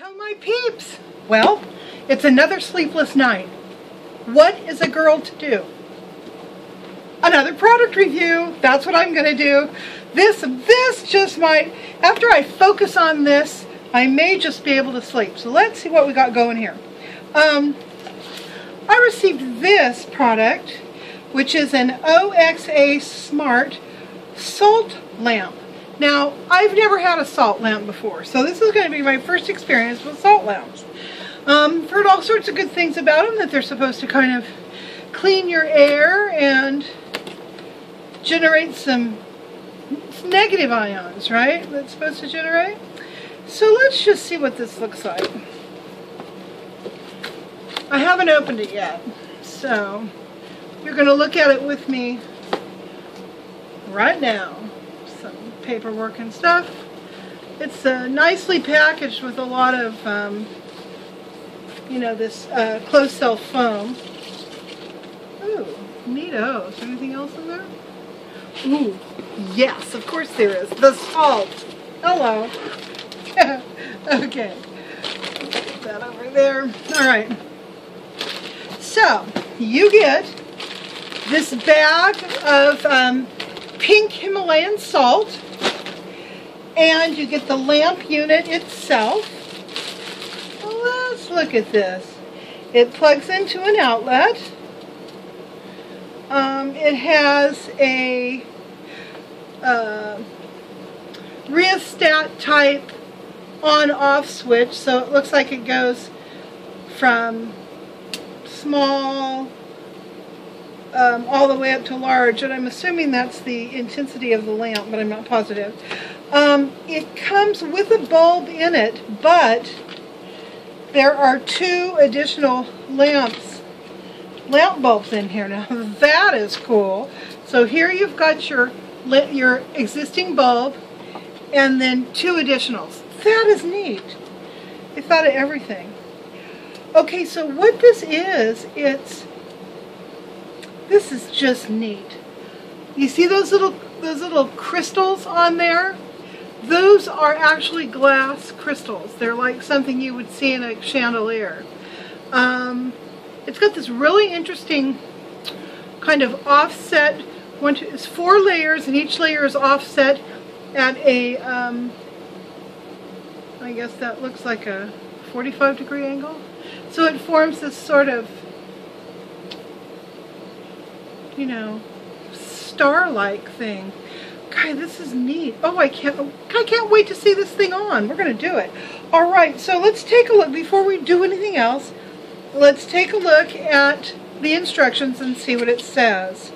Well, my peeps, well, it's another sleepless night. What is a girl to do? Another product review. That's what I'm going to do. This just might, after I focus on this, I may just be able to sleep. So let's see what we got going here. I received this product, which is an OXA Smart Salt Lamp. Now, I've never had a salt lamp before, so this is going to be my first experience with salt lamps. Heard all sorts of good things about them, that they're supposed to kind of clean your air and generate some negative ions, right? That's supposed to generate. So let's just see what this looks like. I haven't opened it yet, so you're going to look at it with me right now. Some paperwork and stuff. It's nicely packaged with a lot of, you know, this closed cell foam. Ooh, neato. Is there anything else in there? Ooh, yes, of course there is. The salt. Hello. Okay. Put that over there. All right. So, you get this bag of pink Himalayan salt, and you get the lamp unit itself. Well, let's look at this. It plugs into an outlet. It has a rheostat type on-off switch, so it looks like it goes from small all the way up to large, and I'm assuming that's the intensity of the lamp, but I'm not positive. It comes with a bulb in it, but there are 2 additional lamp bulbs in here. Now that is cool. So here you've got your existing bulb and then 2 additionals. That is neat. They thought of everything. Okay, so what this is, this is just neat. You see those little crystals on there? Those are actually glass crystals. They're like something you would see in a chandelier. It's got this really interesting kind of offset. It's 4 layers, and each layer is offset at a, I guess that looks like a 45-degree angle. So it forms this sort of, you know, star-like thing. God, this is neat. Oh, I can't wait to see this thing on. We're going to do it. All right, so let's take a look. Before we do anything else, let's take a look at the instructions and see what it says.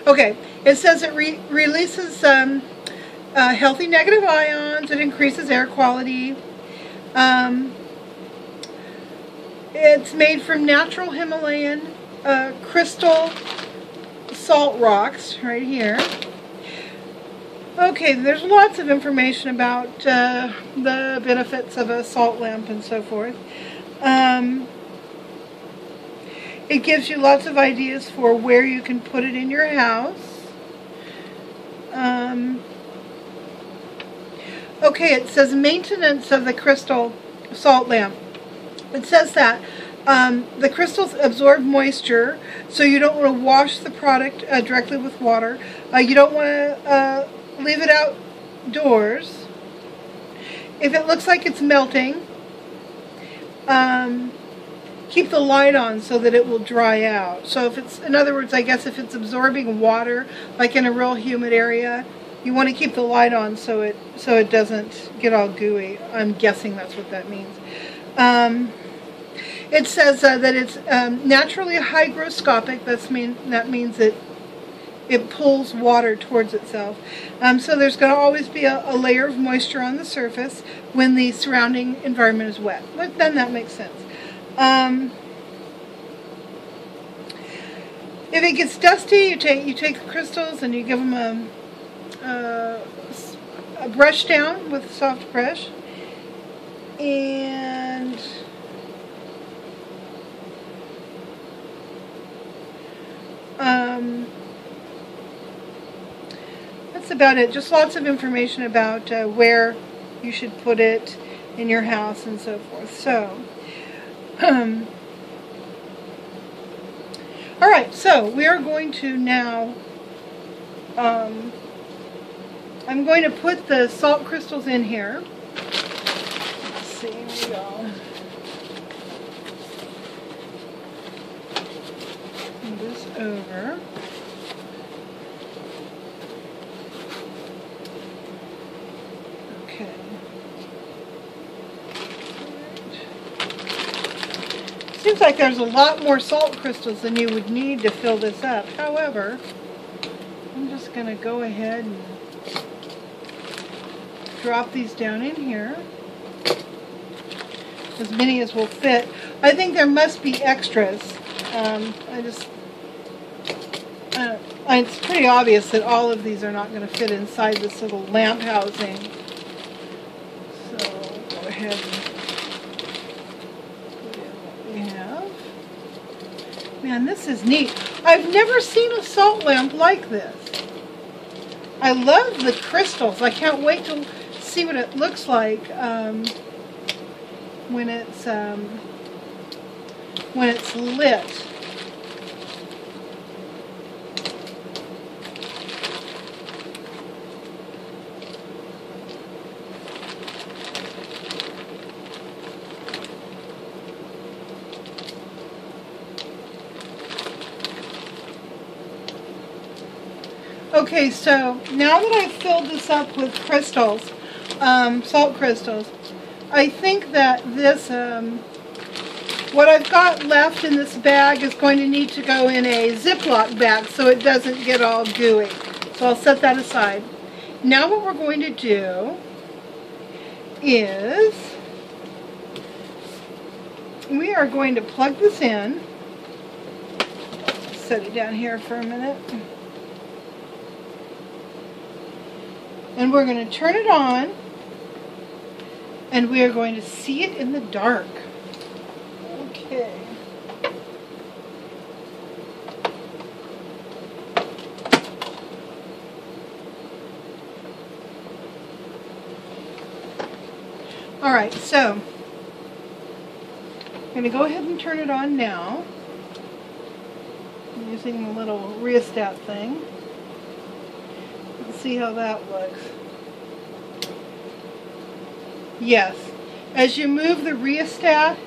Okay, it says it releases healthy negative ions. It increases air quality. It's made from natural Himalayan crystal salt rocks right here. Okay, there's lots of information about the benefits of a salt lamp and so forth. It gives you lots of ideas for where you can put it in your house. Okay, it says maintenance of the crystal salt lamp. It says that the crystals absorb moisture, so you don't want to wash the product directly with water. You don't want to leave it outdoors. If it looks like it's melting, keep the light on so that it will dry out. So if it's, in other words, I guess if it's absorbing water, like in a real humid area, you want to keep the light on so it doesn't get all gooey. I'm guessing that's what that means. It says that it's naturally hygroscopic. That means it pulls water towards itself. So there's going to always be a layer of moisture on the surface when the surrounding environment is wet. But then that makes sense. If it gets dusty, you take the crystals and you give them a brush down with a soft brush, and that's about it. Just lots of information about where you should put it in your house and so forth. So, all right, so we are going to now, I'm going to put the salt crystals in here. Let's see, here we go. Move this over. Okay. Seems like there's a lot more salt crystals than you would need to fill this up. However, I'm just going to go ahead and drop these down in here. As many as will fit. I think there must be extras. It's pretty obvious that all of these are not going to fit inside this little lamp housing. So go ahead and put in what we have. Man, this is neat. I've never seen a salt lamp like this. I love the crystals. I can't wait to see what it looks like when it's lit. Okay, so now that I've filled this up with crystals, salt crystals, I think that this, what I've got left in this bag is going to need to go in a Ziploc bag so it doesn't get all gooey. So I'll set that aside. Now what we're going to do is we are going to plug this in. Set it down here for a minute. And we're going to turn it on, and we are going to see it in the dark. Okay. All right, so I'm going to go ahead and turn it on now. I'm using the little rheostat thing. See how that looks. Yes, as you move the rheostat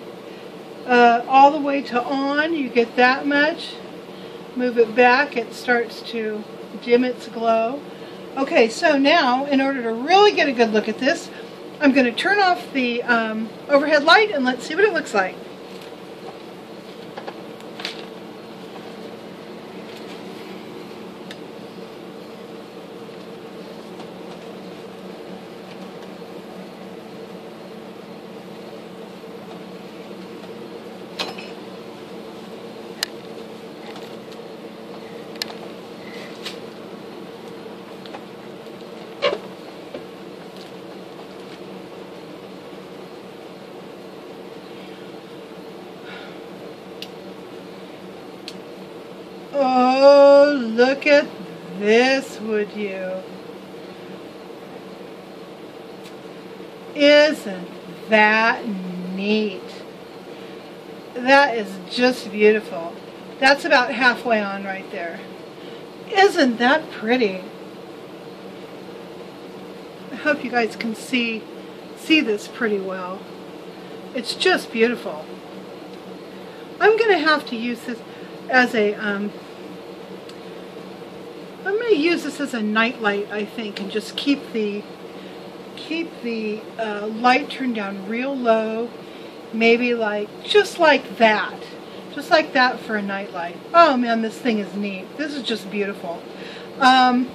all the way to on, you get that much. Move it back, it starts to dim its glow. Okay, so now in order to really get a good look at this, I'm going to turn off the overhead light and let's see what it looks like. Oh, look at this, would you? Isn't that neat? That is just beautiful. That's about halfway on right there. Isn't that pretty? I hope you guys can see this pretty well. It's just beautiful. I'm going to have to use this as a I'm going to use this as a night light, I think, and just keep the light turned down real low, maybe just like that for a night light. Oh man, this thing is neat. This is just beautiful. Again,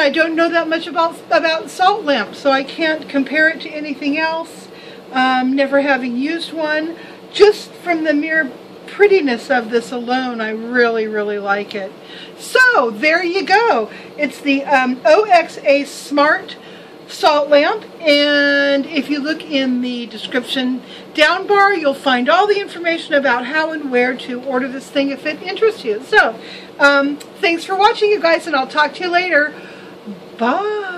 I don't know that much about salt lamps, so I can't compare it to anything else. Never having used one, just from the mere prettiness of this alone, I really, really like it. So there you go. It's the OXA Smart Salt Lamp, and if you look in the description down bar, you'll find all the information about how and where to order this thing if it interests you. So thanks for watching, you guys, and I'll talk to you later. Bye.